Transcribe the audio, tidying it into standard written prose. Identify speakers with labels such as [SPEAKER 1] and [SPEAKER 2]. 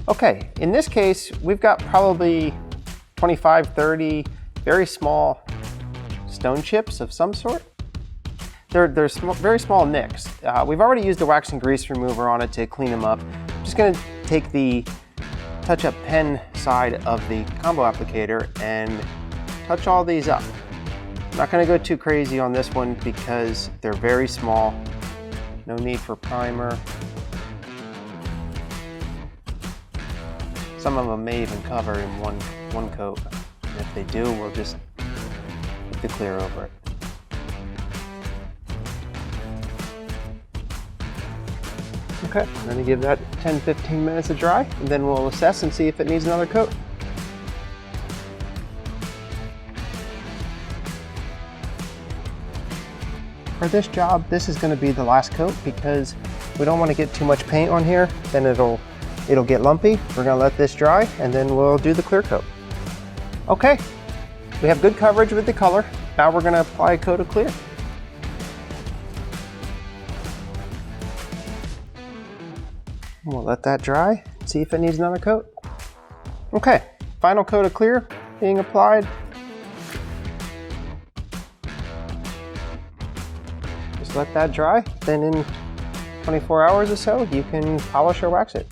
[SPEAKER 1] Okay, in this case, we've got probably 25, 30 very small stone chips of some sort. They're very small nicks. We've already used the wax and grease remover on it to clean them up. I'm just gonna take the touch-up pen side of the combo applicator and touch all these up. I'm not gonna go too crazy on this one because they're very small. No need for primer. Some of them may even cover in one coat. And if they do, we'll just put the clear over it. Okay, I'm gonna give that 10-15 minutes to dry, and then we'll assess and see if it needs another coat. For this job, this is gonna be the last coat because we don't want to get too much paint on here, then it'll get lumpy. We're gonna let this dry, and then we'll do the clear coat. Okay, we have good coverage with the color. Now we're gonna apply a coat of clear. We'll let that dry, see if it needs another coat. Okay, final coat of clear being applied. Just let that dry, then in 24 hours or so, you can polish or wax it.